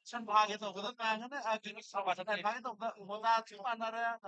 Sen bahane topladın, ben de acını sabahtan bahane topladım. Bunlar tüm anları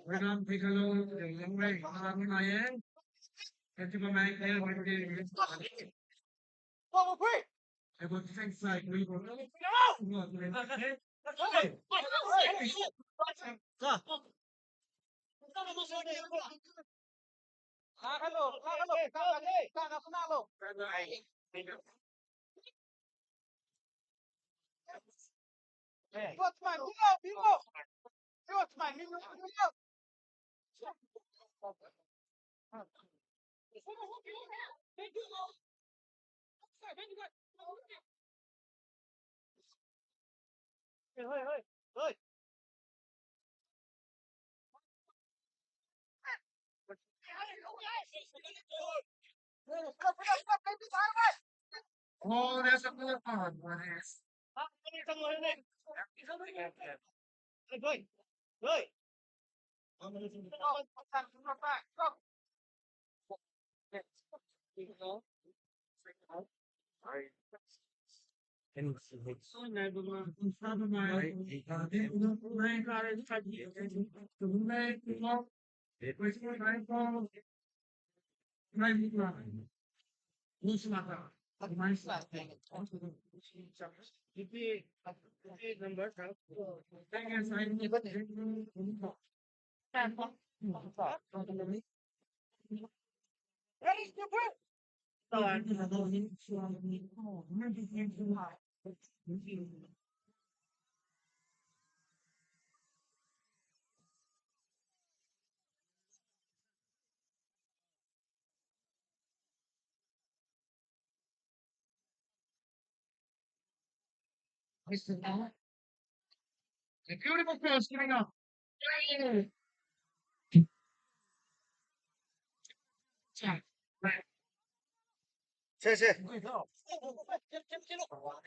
We're going to take a look at the way I am. And to make them what they do. I would think like we were. No! Oh, there's a good one. What is? A beautiful fish coming up.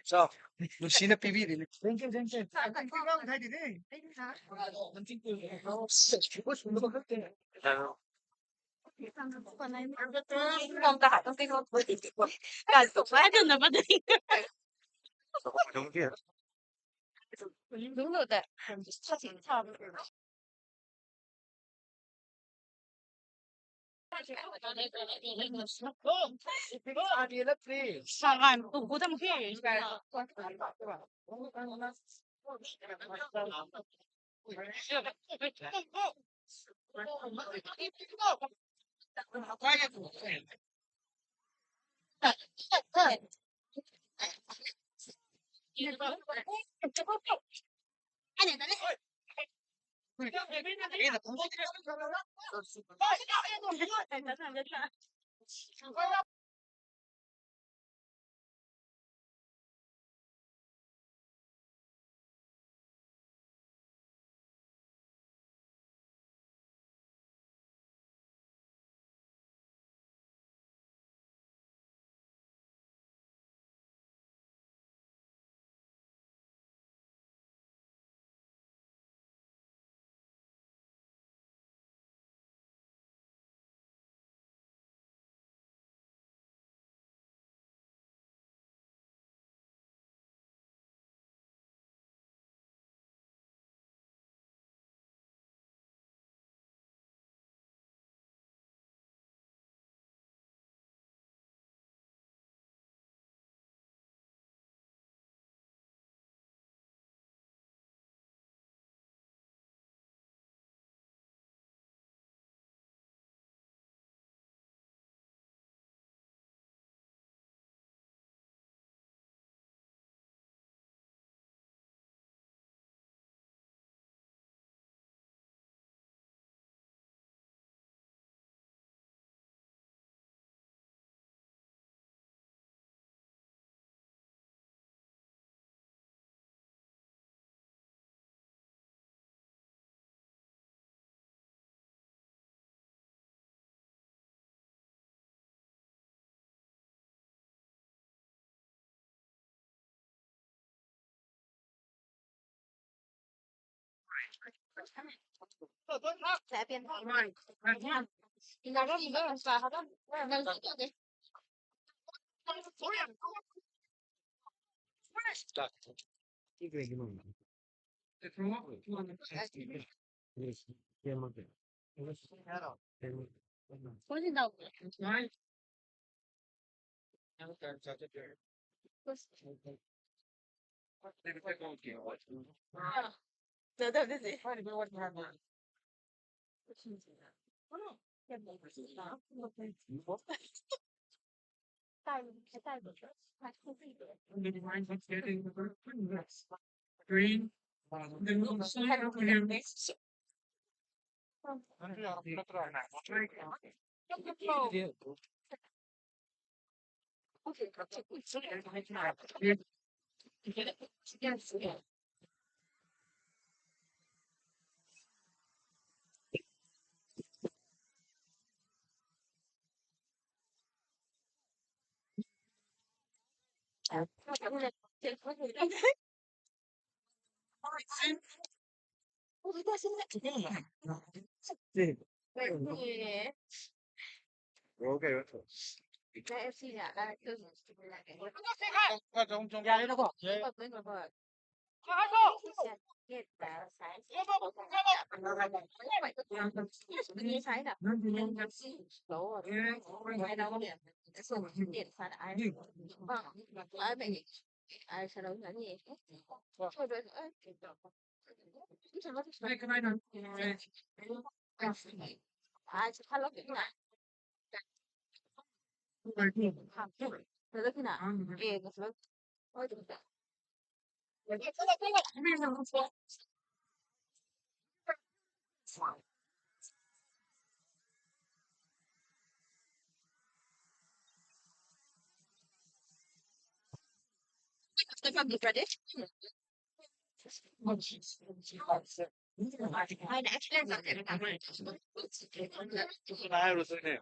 So, Lucina PV. Te trovo? Tu non mi Vai. Devi fare conti. Fai due volte la mano. Maybe mine was getting the green. Then we'll see over here next. Okay. Trong ra đấy nó có. Hai rồi rồi nè.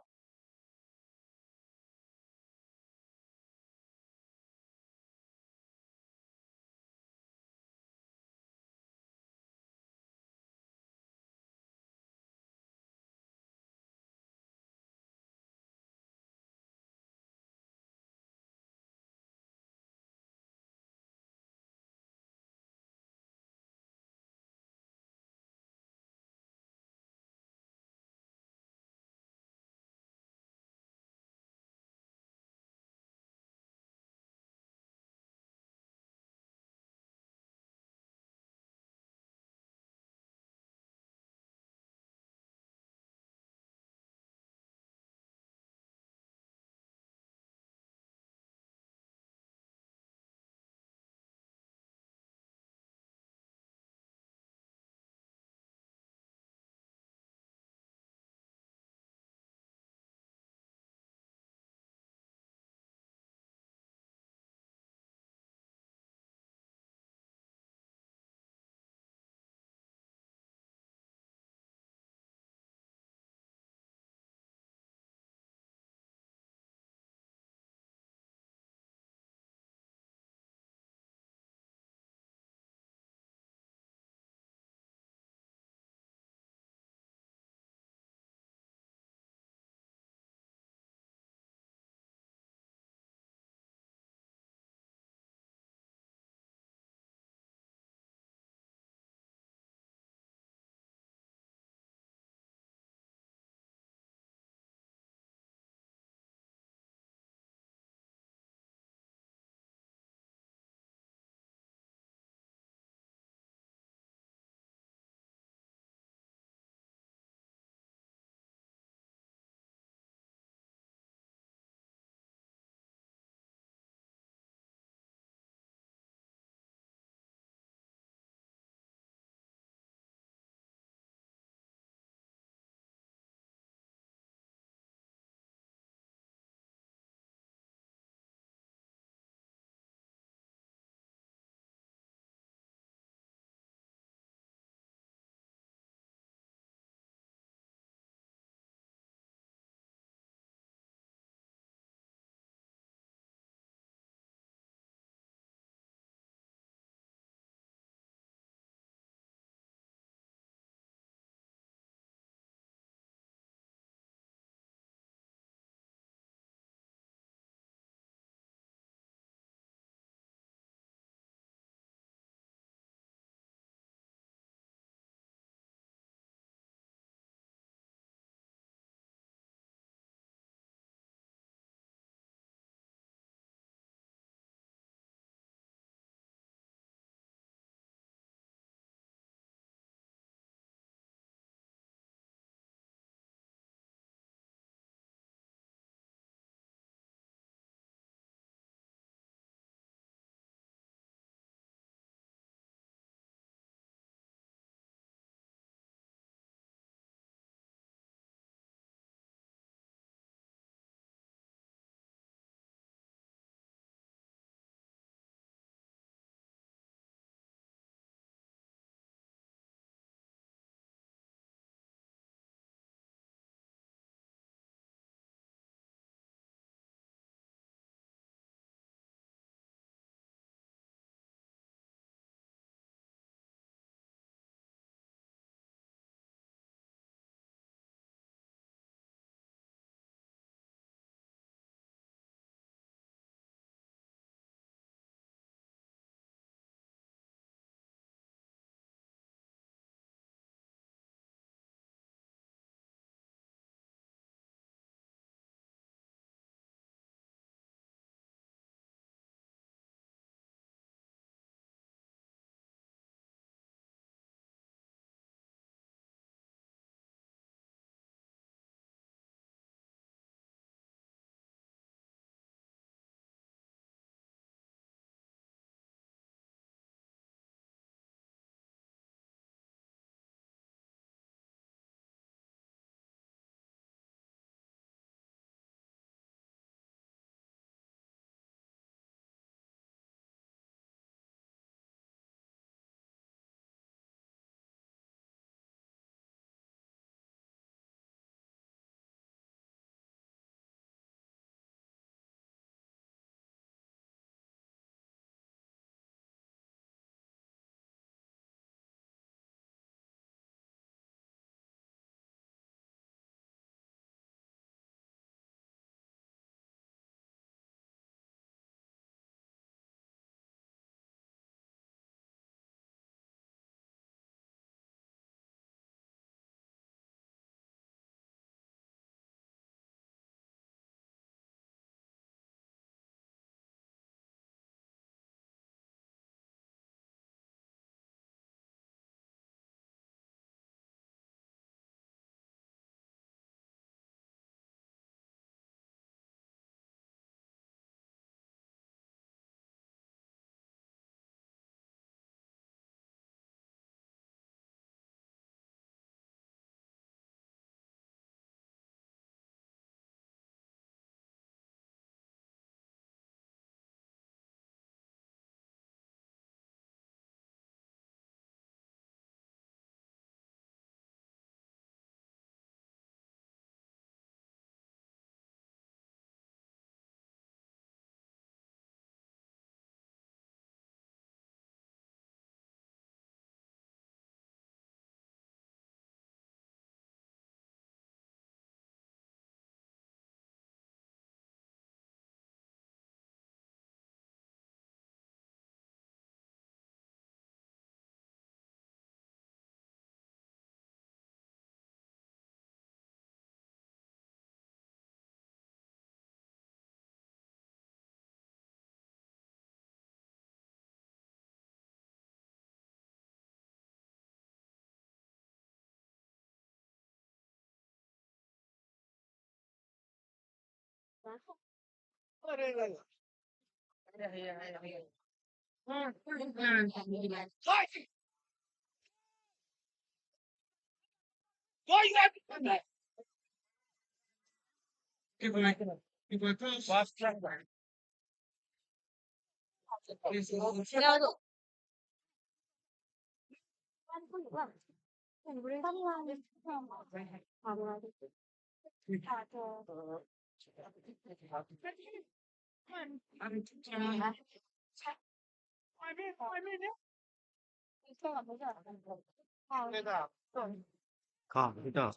Có, bây giờ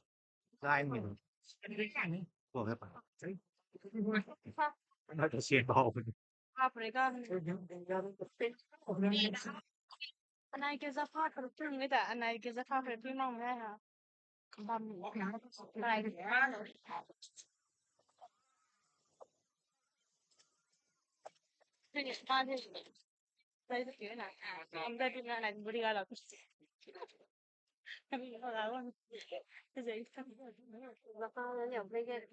ra anh mình của cái bảo nóจะเสียบอล Anai ke zafa kerupung ni tak? Anai ke zafa kerupung mau mana ha? Kembang ni. Baik. Ini mana? Saya tu kira nak. Amda tu nak beri galak. Kami kalau awak. Jadi kami. Zafa ni apa lagi?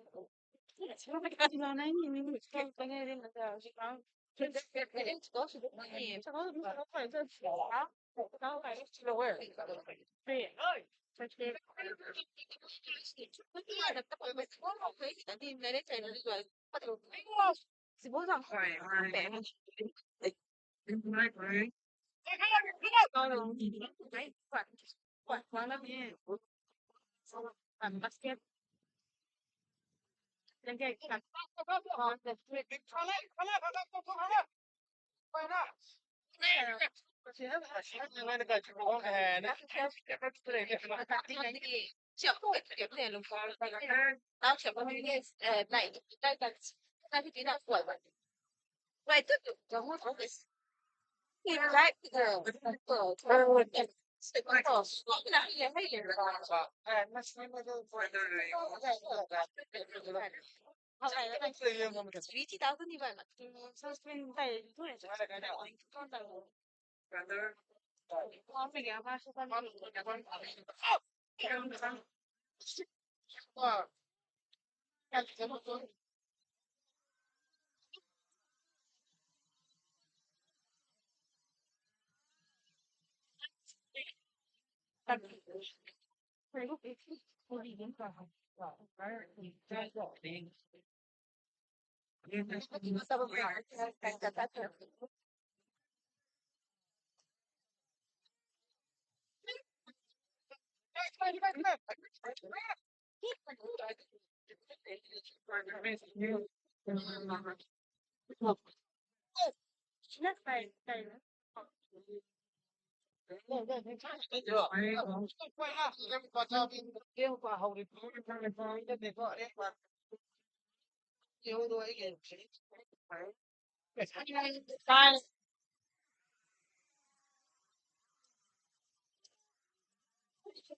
Sebab kita mana ini kita pengen dia nak sekarang. Basket. Yang kayak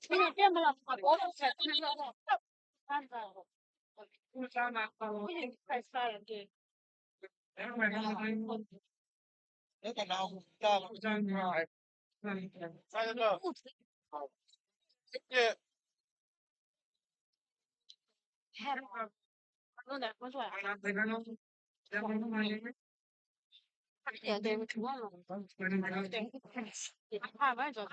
ini dia malah orang saya tu nak kan ini pesta lagi. nếu còn đâu cho một chân rồi sao được Nó đẹp quá rồi. Ya de cuma lo. Ah, vai jo.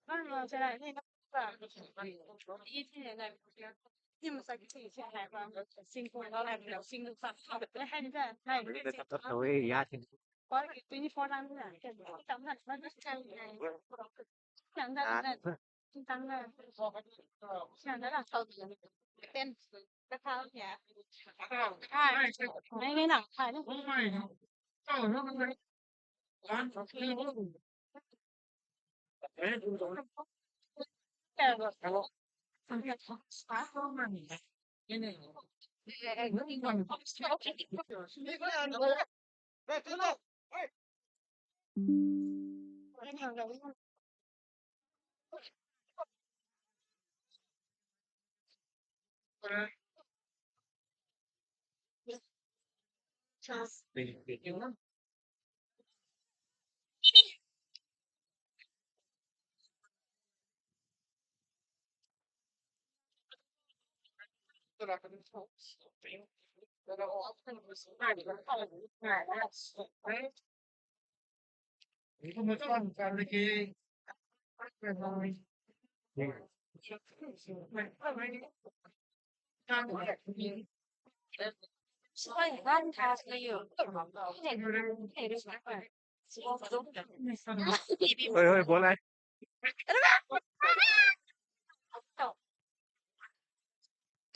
Nó sẽ lại nên nó ít như này. Nhưng mà sao cái gì sẽ lại vào sinh của nó lại là sinh được phạt cái hay như thế này thôi giá thì có cái 24 năm nữa cái tấm là nó rất căng này chẳng ra là tăng là chẳng ra là sau tên cái thao nhà hai mấy cái nặng phải nó Ơi bố này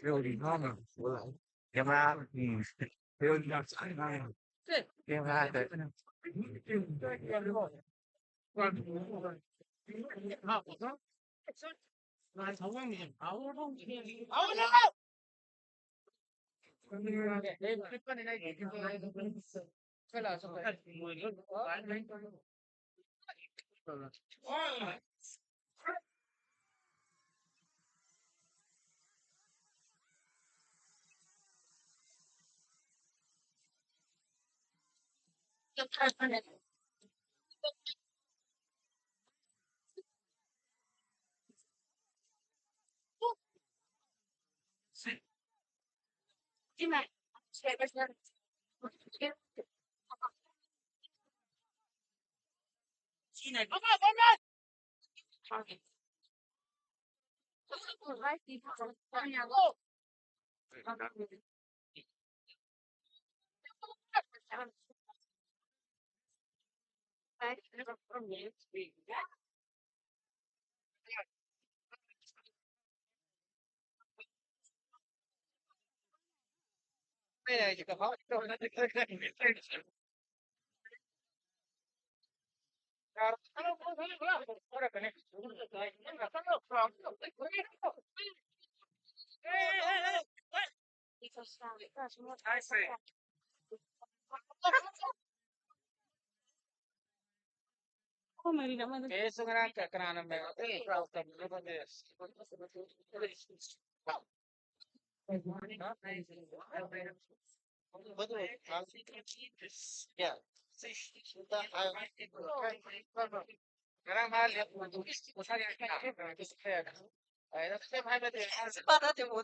kêu gì ngon mà bố lại em ra kêu gì này em ra đấy bây giờ chỉ có khó che sono anche grana me e pronto devo dire yeah Sekarang hal yang besar yang kita Ayo, saya mau ada pada temu.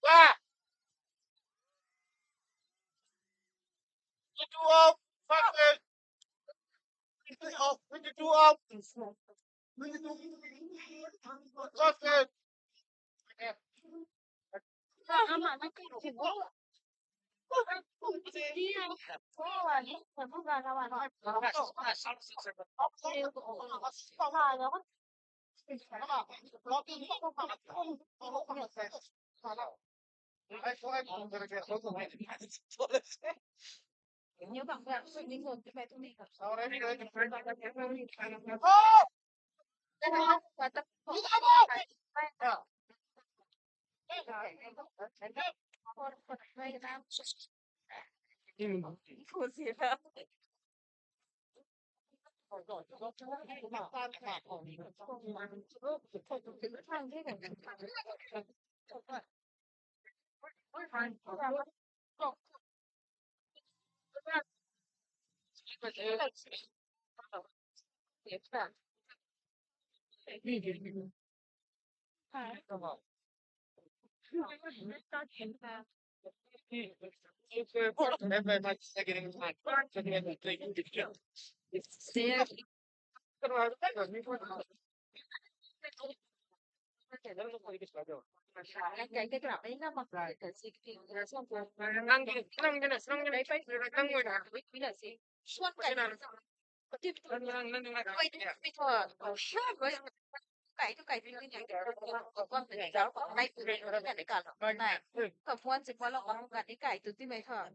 Wah, itu om, pakai itu om, itu om, pakai. quay đi thôi với cái cái này con phải giáo con này từ đây nó để cả này còn quan chỉ quan là con cả cái từที่ไม่ถอด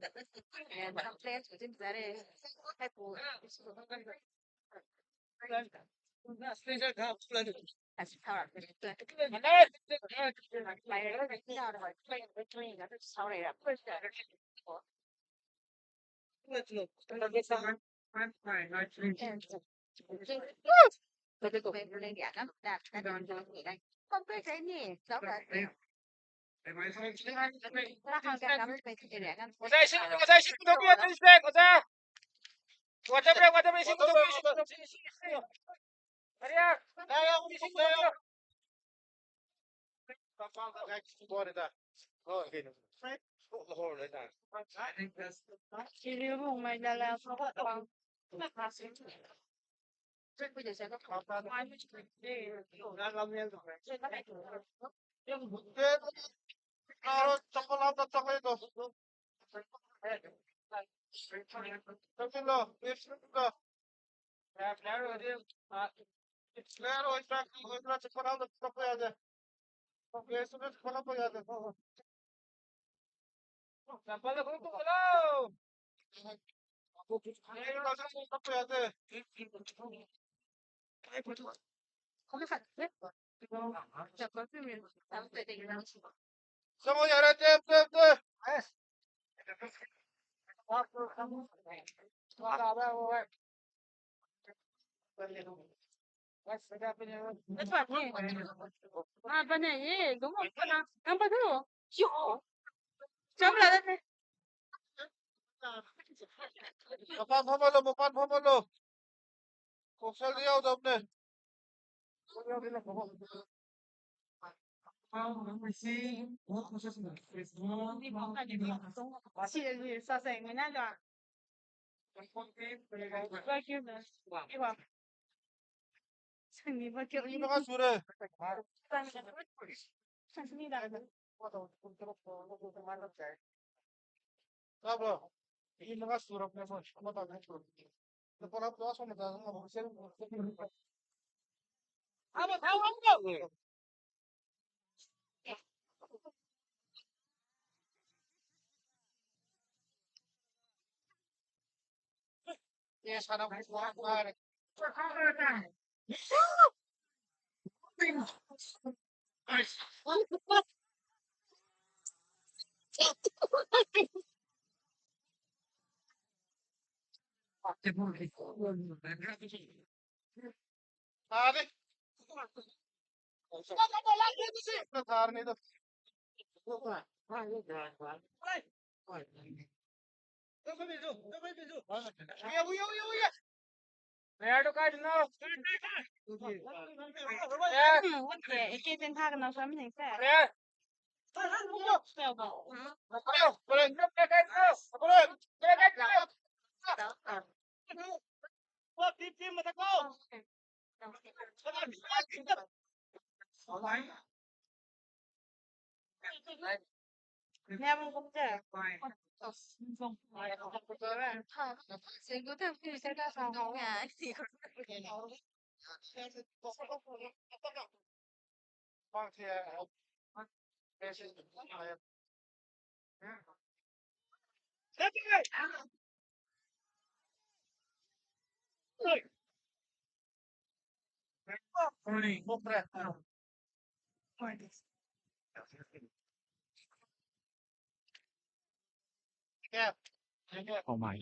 มันทำแรงถึงจะได้ให้ปูแต่สุดท้ายเป็นตัวไปแล้วไม่ได้เราไปคลีนแล้วเท่าไหร่ละเพื่อนจะไปตัวเป็นเรื่องเดียวกันแต่โดนโดนอย่างไรคนไปใช้นี่แล้วแบบถ้าเขาจะทำไปที่เดียวกัน Chị không mày là sao vậy con? Bây giờ sẽ có khó mai mới chịu đi. Không biết phạt biết. Chả có phim mình tao tự tình làm. Nó phạt nhỉ? À bên này đúng không? Anh bắt thử. Yo. Chấm lại đây. Papan pamalo. Koksal diyaw damne. Chị gì sao sánh với nhau rồi? Bao nhiêu nữa? Đi vào. Sani bao nhiêu Hindi mga sure. Sani đã. Sabro. Hindi mga surap na mo. Kumatag na sure. Napalap to aso matang mga buksel. Aba tawag mo. Yes, hanap ko mga pare. Pare. Natar nito. Okay, ich gehe den Tag noch schon mit dem Pferd. Nghe không cũng được. Xin cứ thêm khi sẽ ra phòng học nhà thì Oh my.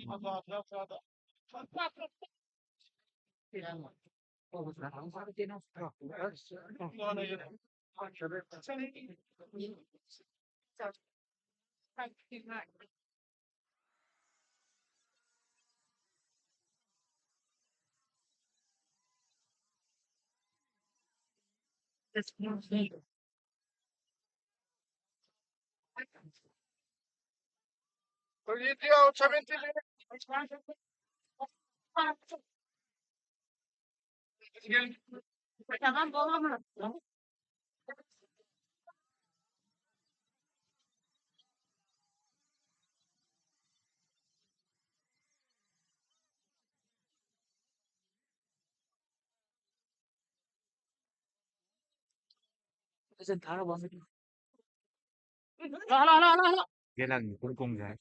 Politio, 70 Jangan bohong loh. 来，原来你不是公园。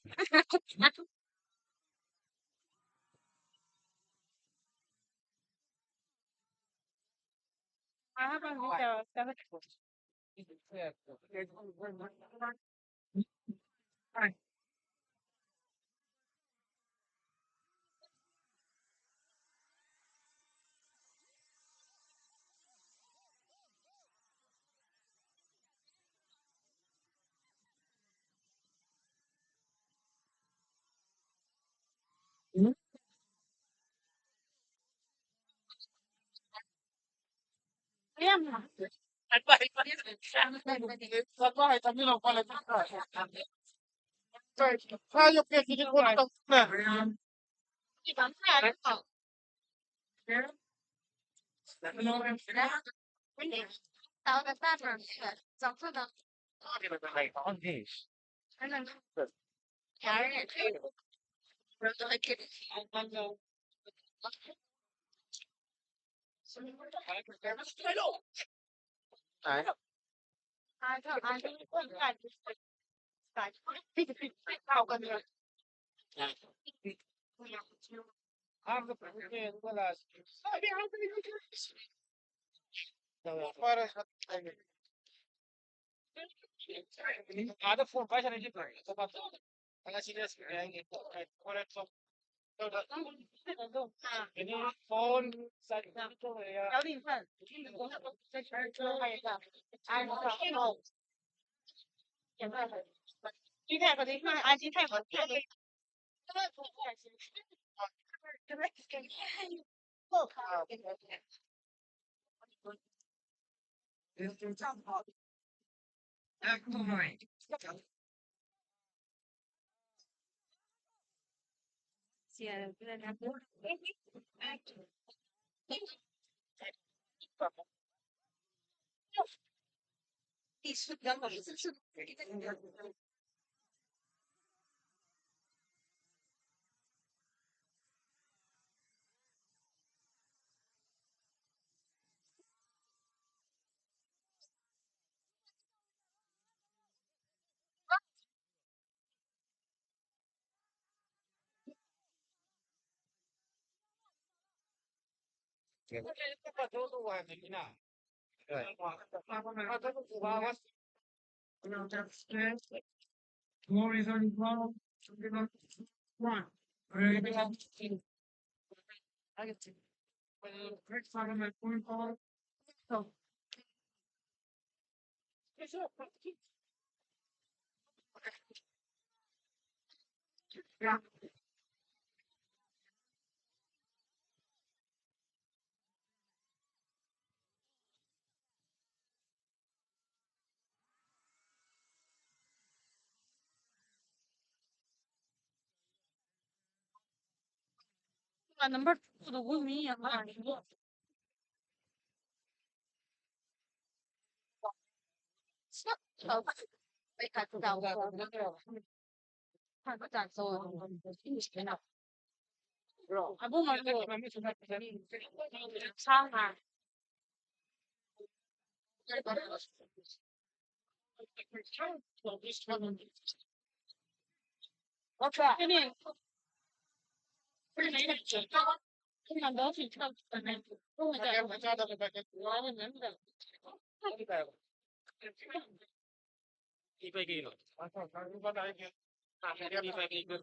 啊，不，你讲练嘛，对，他又变成过来的，一般菜好，到个大城市，早上的还能家人也可以，我都会给你来，啊，就是问感觉，感觉到个呢，他们不是这过来，para ada phone paisa nahi kar to baat anga serious रहेंगे और एक ini phone sari to ya 小礼份，在全车还有一个，安好，现在今天肯定看安今天我看的，后看。写在那边。第四个我是是。这个都是我的呢，对，他这个古巴我。More is on involved. One. I get to. Next time on my phone call. So. Yeah. 把 number 2的文明也好，被他知道我看不展示，还不能上啊，我靠，这里这两东西差不多，跟我讲，我问能不能，100 kilo. Ano ba tayo ngayon? 100 kilo.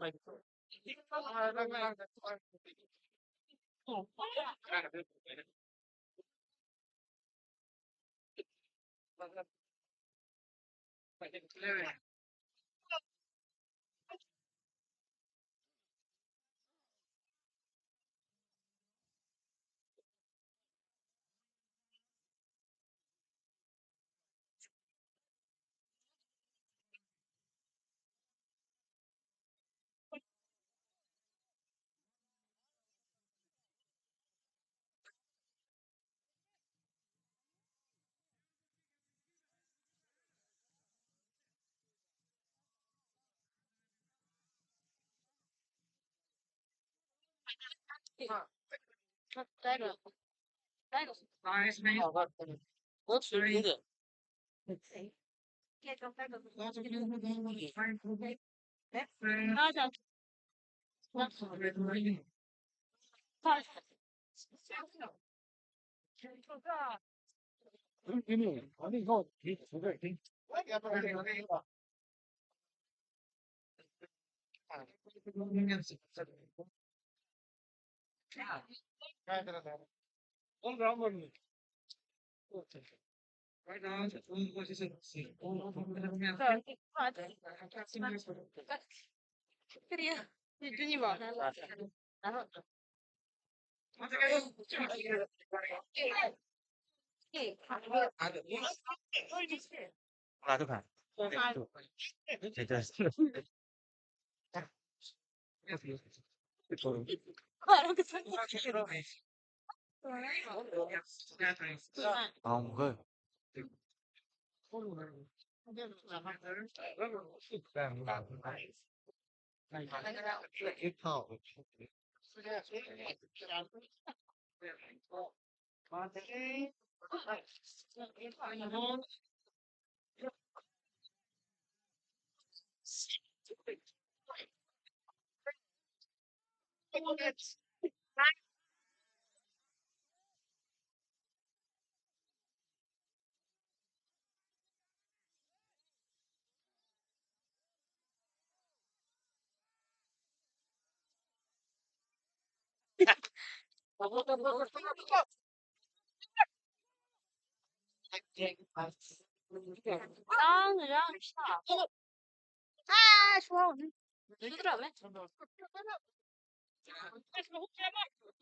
待着，待着，Nice, man. 我吃一点。Right now, what is it? Là tôi phải. Để chơi. Không cơ.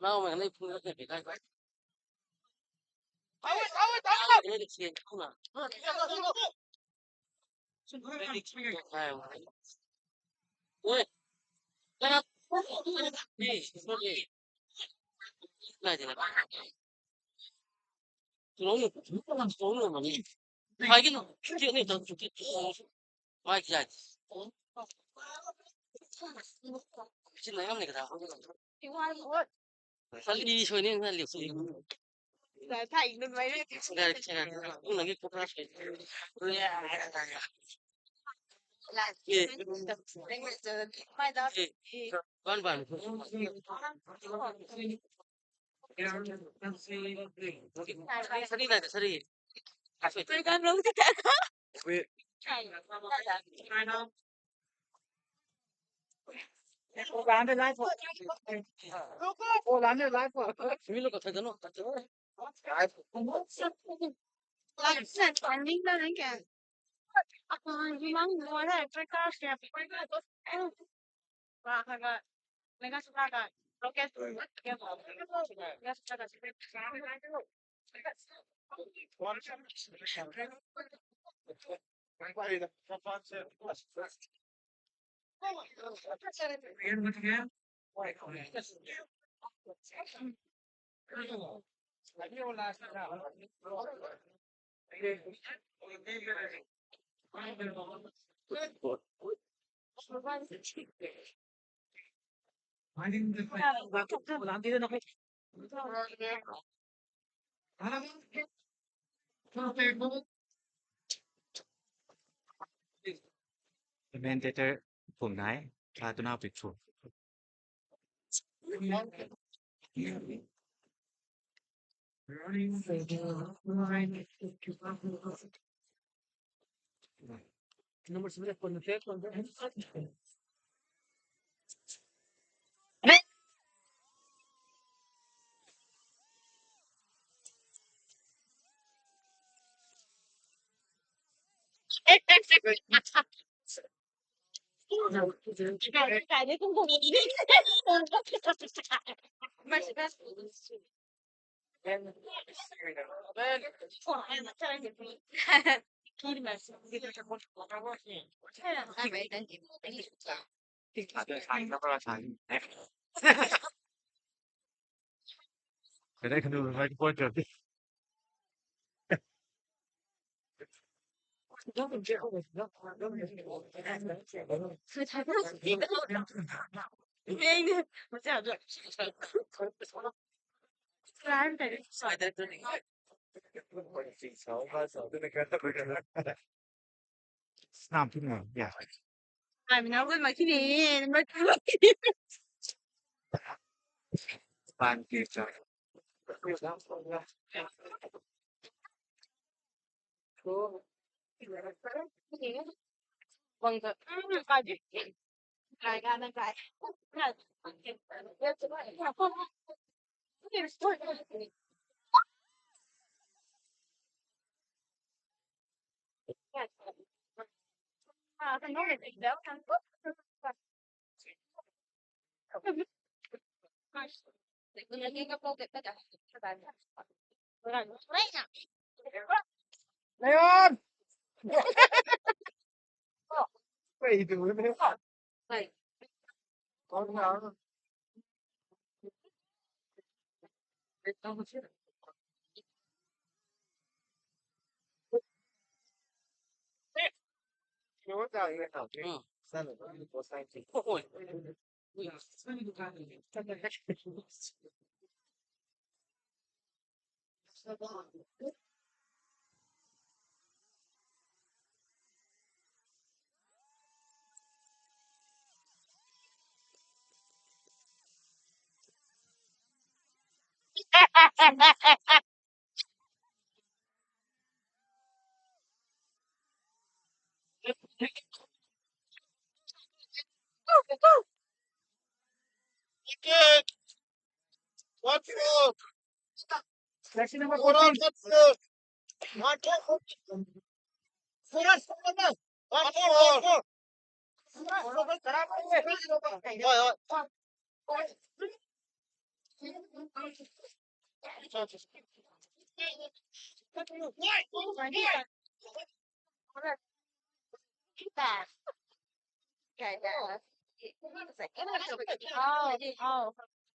No, man, they put it like that. Salí, soy niño, salí, soy Thầy đừng mấy đấy. cũng là cái cục ra phải Là đánh bây giờ mai đó thì con bạn salí này salí tôi con đúng tất cả thầy Cô bán đây live vợ. Cô bán đây live vợ. mình lúc có thời gian nó làm sao quản lý đó đấy kìa. Vì mong muốn là phải có sẽ và cái 내가 수다가 그렇게 그렇게 내가 수다가 Commentator phường đáy là tôi nào bị chuột. nomor 9 cuando cái đấy cũng không ý định mà chỉ là của em là chơi được khi mà hay là ai vậy đánh À, tôi sai, nó là sai. Cái đây không được, phải quay trở đi.คือใช้ไม่ได้ที่เป็นเองเนี่ยมันจะแบบร้านแต่ Chị xấu ba xấu tức là cái Namที่ไหนอยาก Ai mình nói với mày cái gì mày บ้านคือจะ vâng rồi coi gì cài ra đang cài à thằng nó thì béo thằng tốt để cứ nghe cái câu chuyện tất cả các bạn rồi đấy nhá Leon vậy thì mới này có nào nó ra cái nào chứ sao lại có sai chứ ôi What for? That's number What 14. for? What for? What for?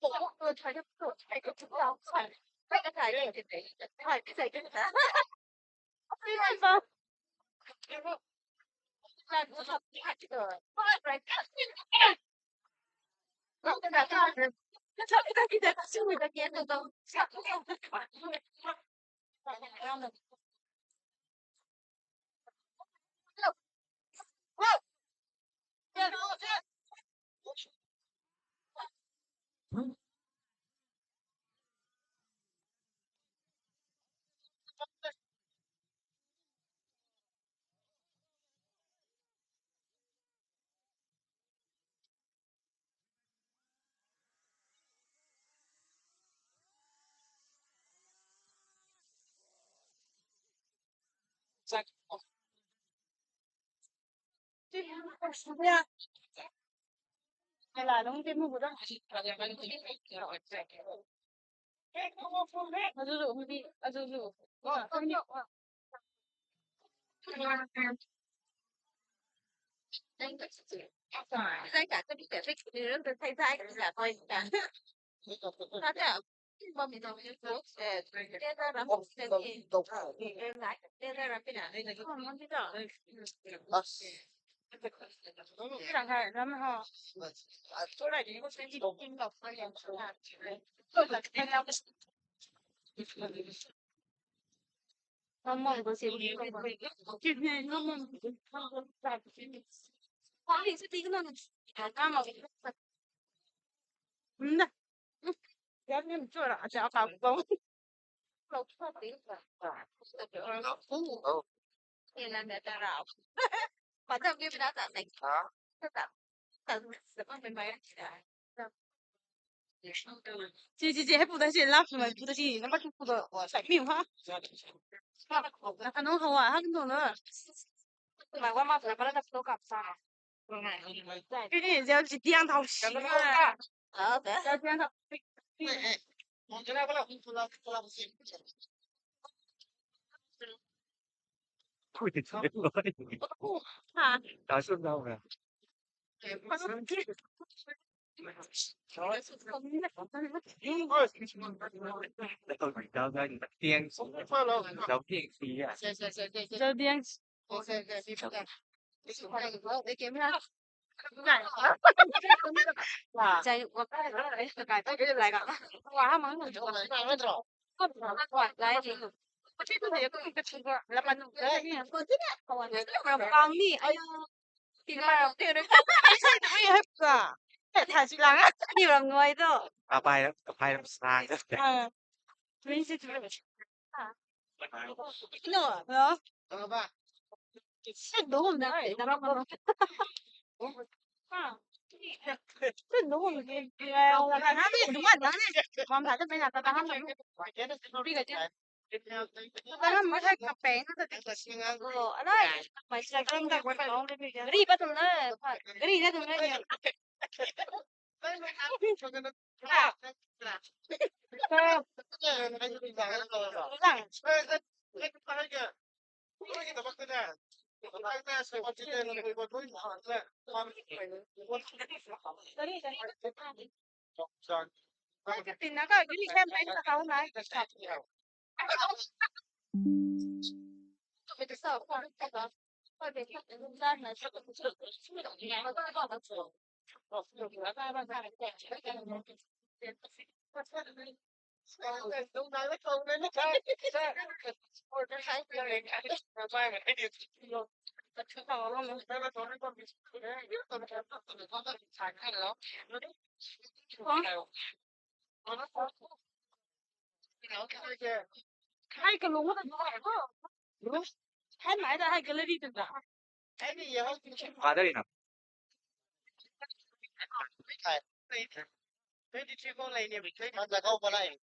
oh tôi thấy được tôi thấy được chúng ta phải cái này thì phải cái này cái này không làm nó thật hại rồi rồi không cái này cái này nó thật cái này nó xui cái kia từ từ sao cũng không được hay là đúng cái mũ đó à dụ dụ đi à dụ dụ không nhậu à sai cả cái bị cái thích thì nó thay sai cái là thôi cả nó chả mà mình nói như thế để ra làm một cái gì em lại để ra làm cái nào đây là không muốn cái đó cái thằng này nó mà họ chỗ này thì có cái gì cũng đọc hay là tôi là cái nào không mong có gì không chuyện này không mong không làm có gì sẽ tí cái nó à mà nè giống như chưa là sẽ vào vòng lâu cho tí là thì là người ta rào bản thân cái đã tạo thành nó tạo tạo được con bên máy chị还不得行，那不能不得行，那把就不得晒命哈。那弄好啊，他弄了。买外贸才把那个都搞上。最近要去点头洗啊。好的。要点头。thôi thì chết rồi hả đã xuống đâu rồi đầu đầu tiên đầu tiên gì à đầu tiên để kiếm ra chạy qua cái đấy cái cái lại cả quá mà nó không lại thì Laman ng con đi ơi thì mà tiêu đấy hay hết cả thả chị lắng nhiều là người đó ไปน้ำสางก็แต่ mình sẽ chụp nữa nữa đúng không đấy nó không đúng không là thằng hát đúng rồi đó này còn thằng bây giờ tao hát rồi đi cái chứ tao mới thấy cà phê nó thật ở đây mày sẽ không gặp phải không cái đi bắt đầu đấy cái đi ra từ đây thì nó có cái gì xem anh ta không này bây giờ sợ không thôi về thật dân gian là sợ Đúng nói với không nên nó chơi. Ôi cái sáng kia này ngày mai mình thấy điều hai cái lúng nó hai mãi ra hai cái lấy đi được đã cái gì vậy? มาได้ดินะ Thế đi chơi con này thì mình thấy nó ra câu này.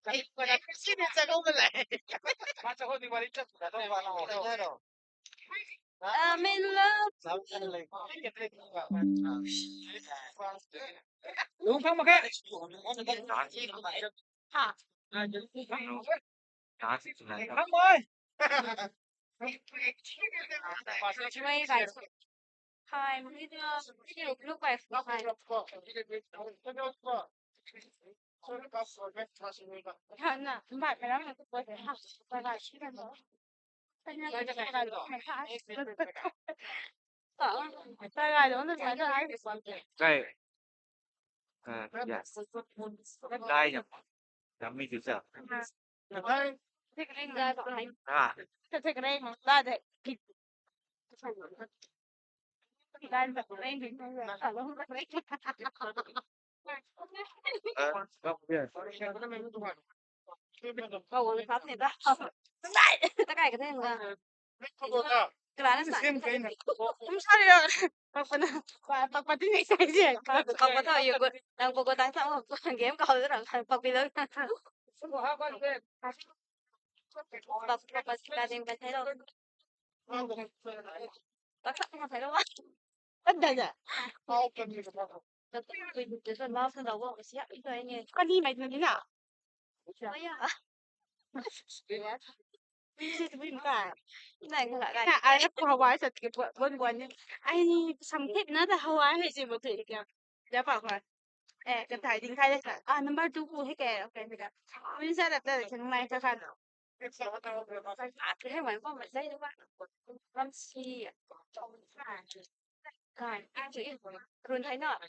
Cái này xin đi ra câu này. Mà sao đi vào đi chơi cả đâu vào đâu. I'm in love Đúng không mà cái? hả หาสิสุดท้ายครับ Không ơi. mấy bài hai mấy cái lúc bài hai hẳn à bài phải lắm là tôi phải học bài chỉ là nó bây giờ cái bài đó phải học sợ bài đó nó phải là ai ใกล้yes ได้ยังมีถึงจะ thích cái này bọn này อ่า thích cái này mà ra để kịp ra được cái này ở đâu cũng đấy ก็เพื่อน cầu cái pháp này ta đại ta cài cái này mà cái lá nó sạch không sao đi đâu pag pati ni sai siya pag pato yung nang pagkutang sa mo ang game ko lang pag bilog pag pag kita din ba tayo pag sa mo tayo Anda niya. Tôi sẽ nói sau đầu của cái xếp ít rồi nhỉ. Con đi mày như thế nào? Đấy à. Chị tôi biết cả. Này cũng lại cái. Ai có Hawaii thật cái buồn buồn nhỉ. Ai xong hết nó là Hawaii hay gì mà thử kìa. Dạ bảo rồi. Cái thải tính thay đấy. Number 2 của hết kìa. Ok thì cả. Mình sẽ đặt đây cho này cho khăn. Cái này có một giây đúng không? Làm gì? Cái chữ luôn thấy nọ.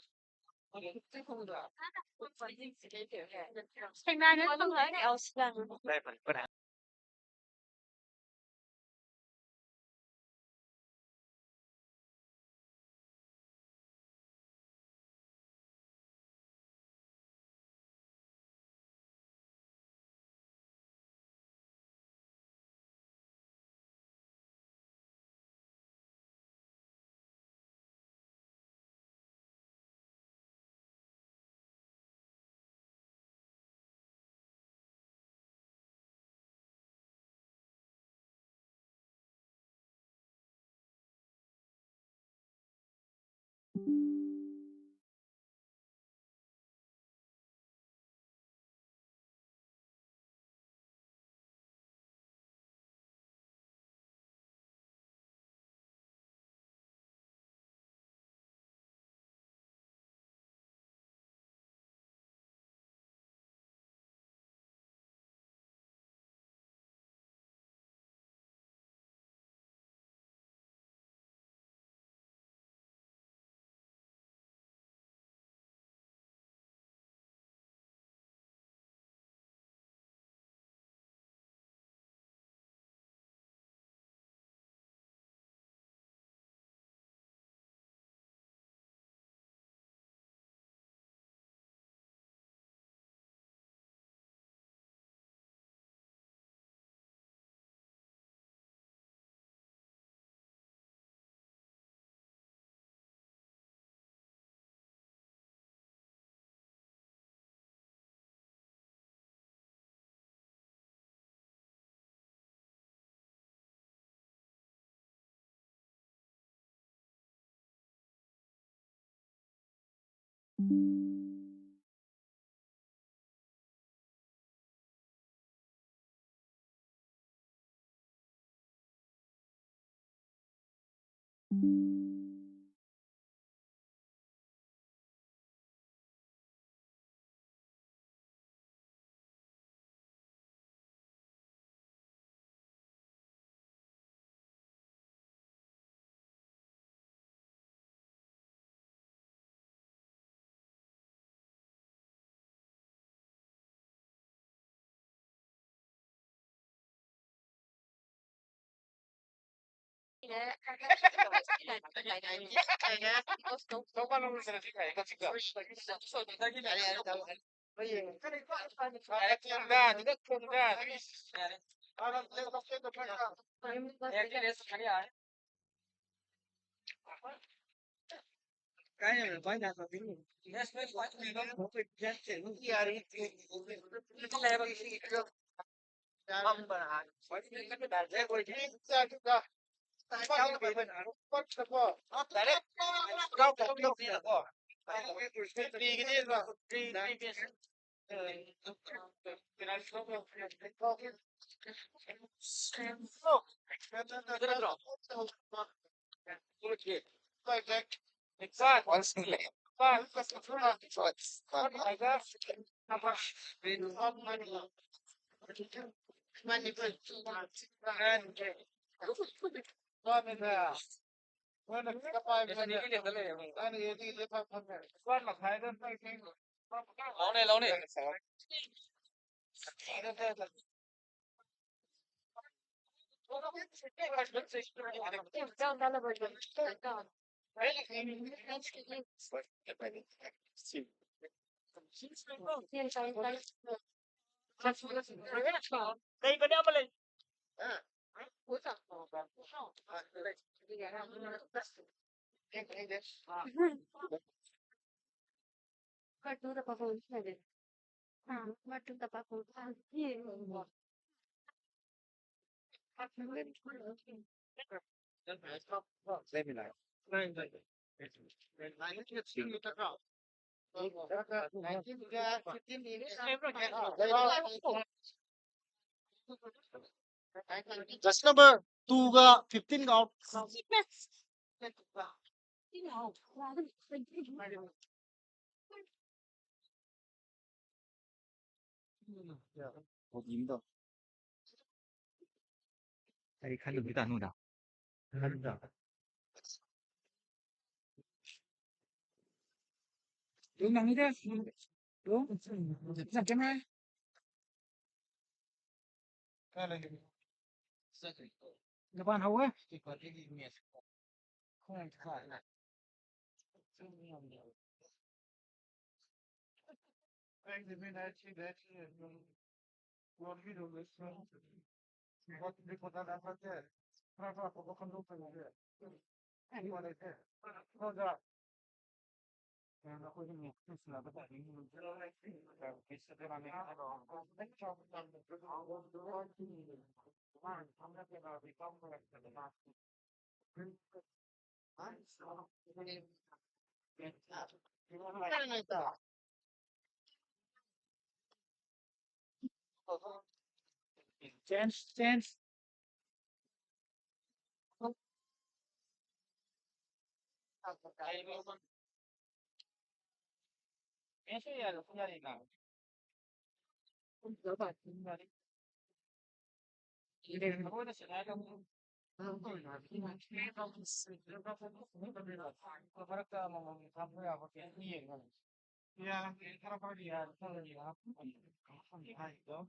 Thành ra nó không thấy else là ได้ไปก็ได้ Just number 2 ga 15 out. Một dính rồi. Đây khăn được cái tàn luôn nào. Khăn được. Đúng nắng như thế. Đúng. Giảm chấm 2. Các bạn hầu ấy. Không làm phải này. Anh thì bên đây chỉ để một video với xong. Một đi qua đã phát thế. Ra có không đúng phải thế. Anh qua đây thế. Không ra. Nó có những cái là bất đại những cái sự làm này nó đánh cho mình cái đó mà không có cái nào bị công là cái mà chance eso ya lo ya de nada lo va y de nuevo de cenar para que vamos a ver a porque ni ya para para ya todo ya ay no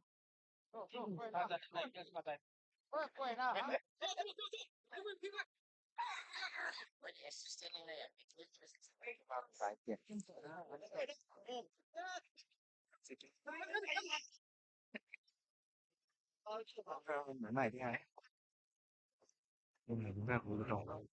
Mấy mày thế này nhưng mà chúng ta cũng không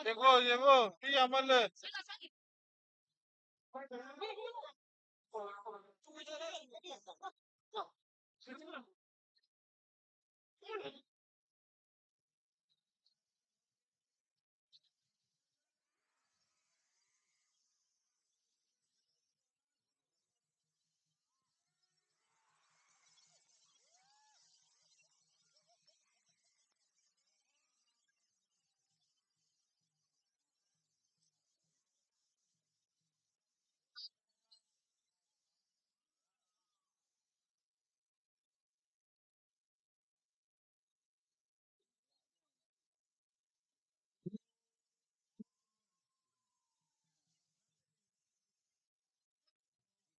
Llegó, sí, llámale.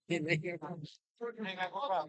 Venga, compa.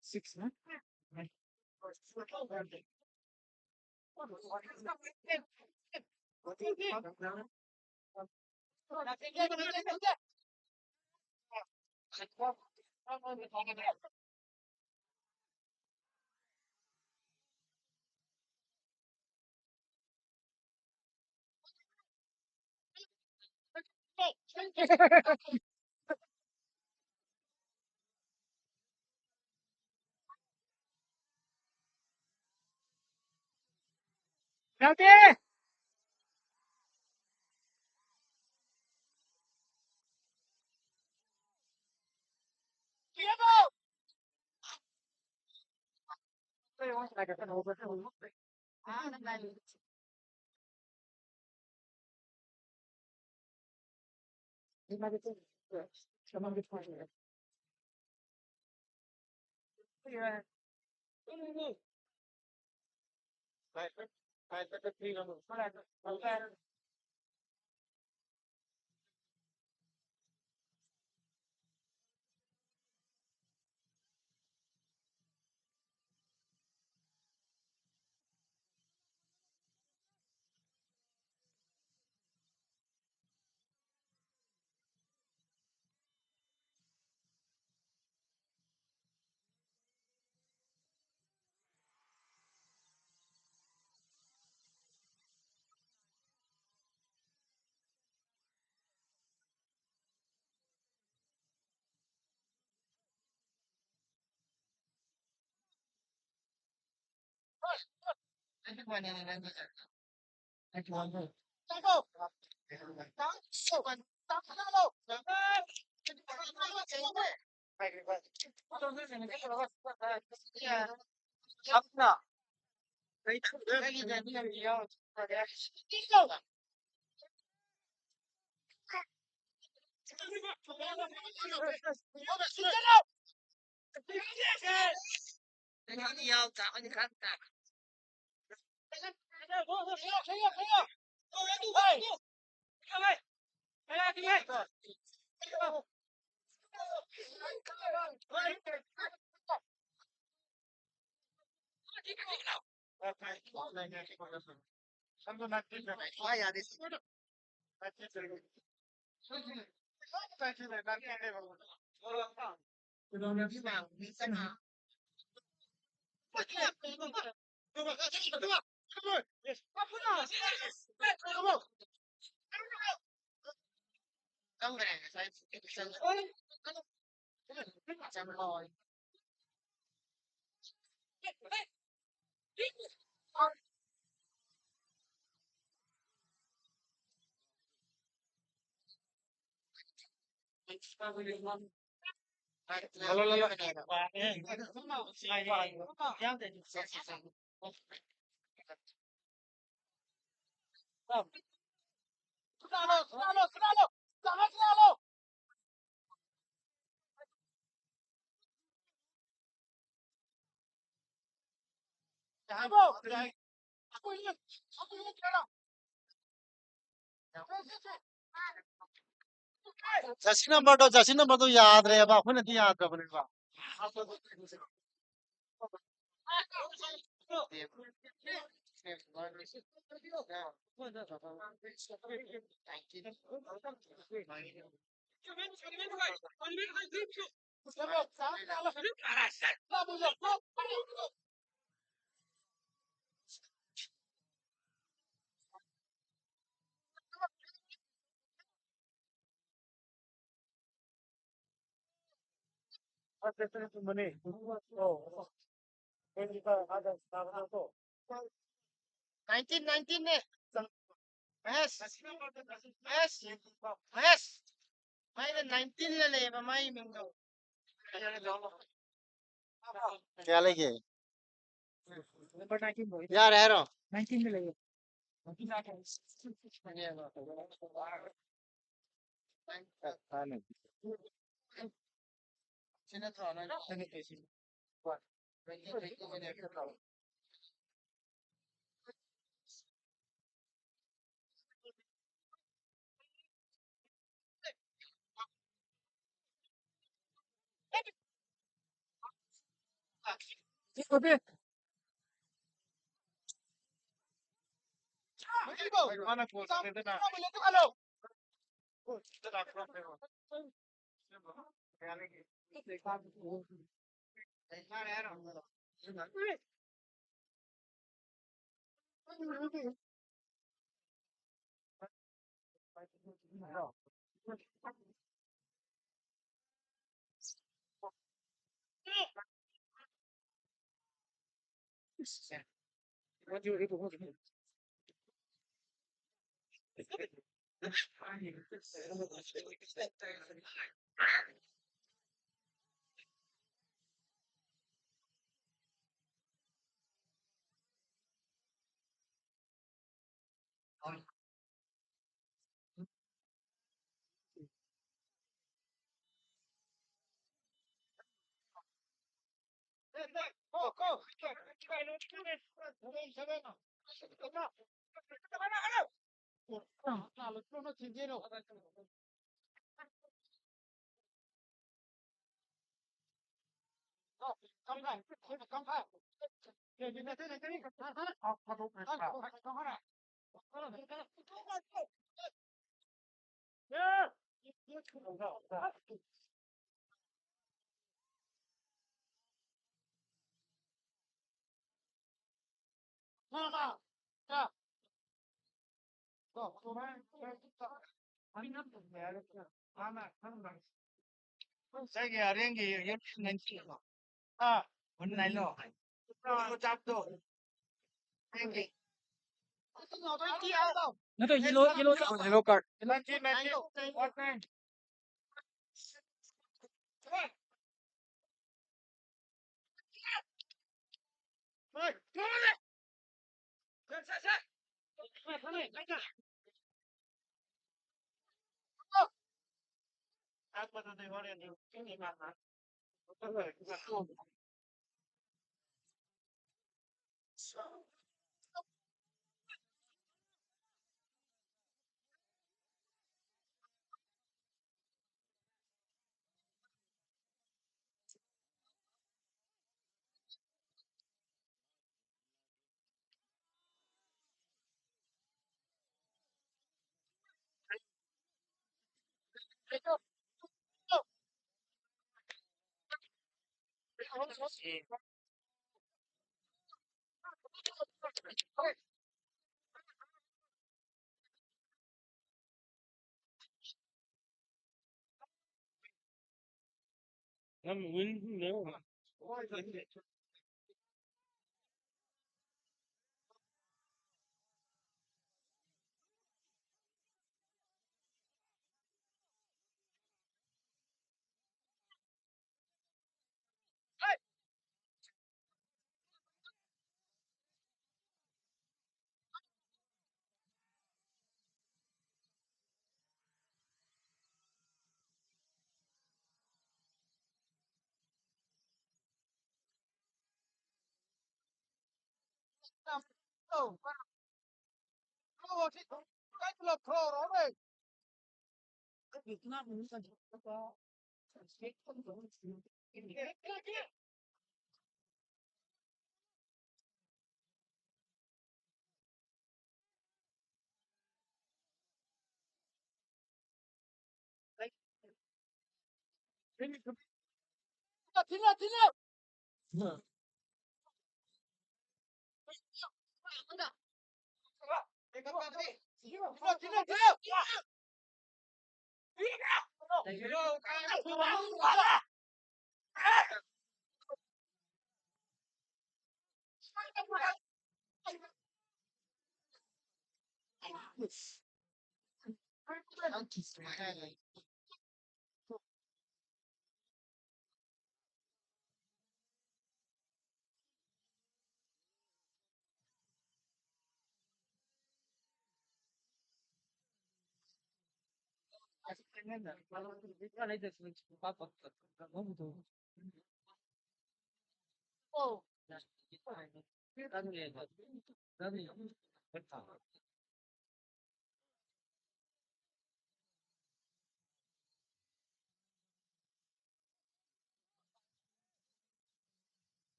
Six, huh? Nanti! Jasin number to yaad rahe ba khun nahi yaad rabne ba money oh 19 ne yes yes yes mai 19 le le mai mình đâu क्या लेके यार है रो 19 ले mana ko saya ke Ariang Ec V ah benar lo cap tu nó to yellow card 19 what name I'm winning now. Oh, oh, cái lọc thô đó đây. Việt Nam mình có cái không có Thế nào? Oh,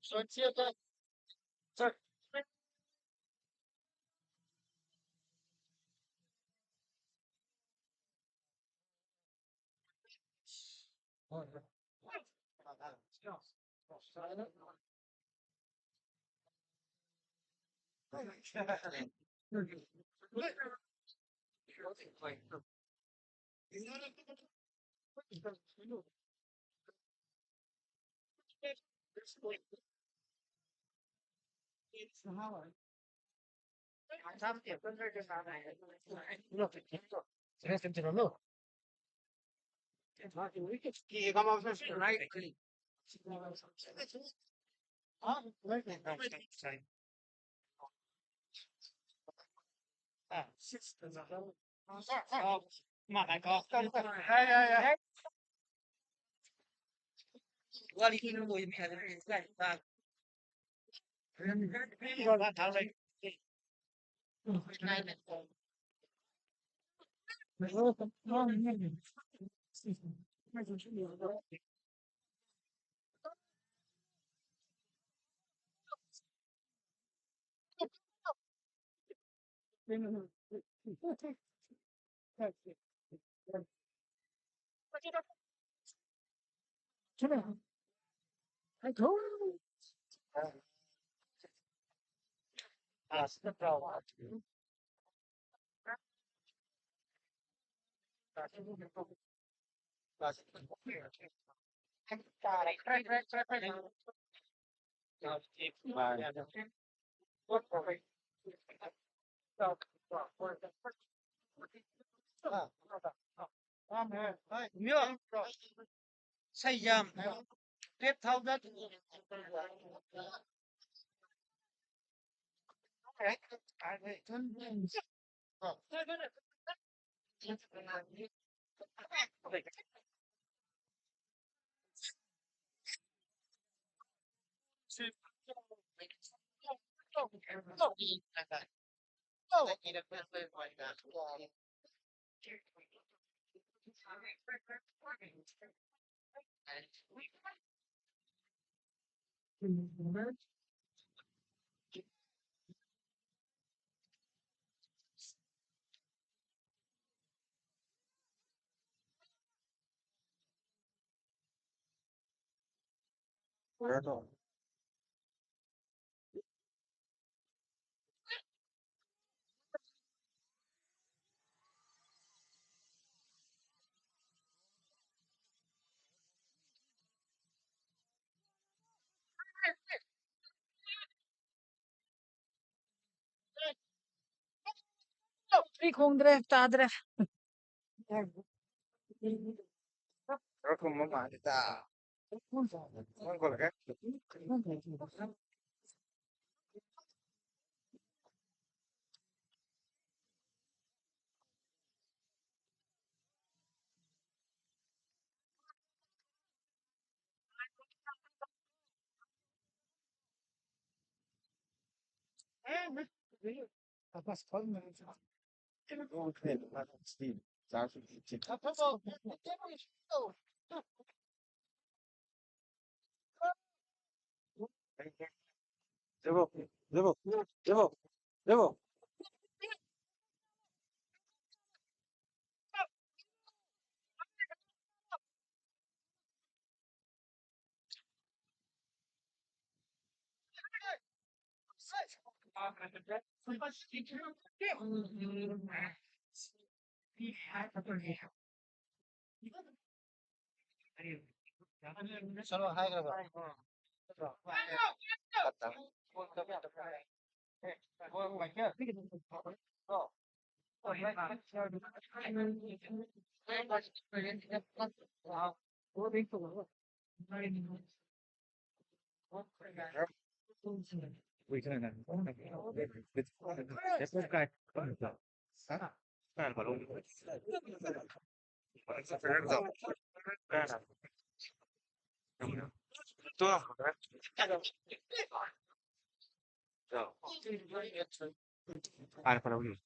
so it's here, sir. Chi come on, right? Ma lại có. Qua đi nó mùi mẹ này. Rồi bạn tháo đây. À, rất rồi. Nhớ xây dầm tiếp theo đất Ricondre, tadre. Però come mai da non quello che ma spalma non credo ma sì sa su ci devo devo devo devo sono hai che va aspetta vuoi vai che no we can let's guy calma lo tu ah para uno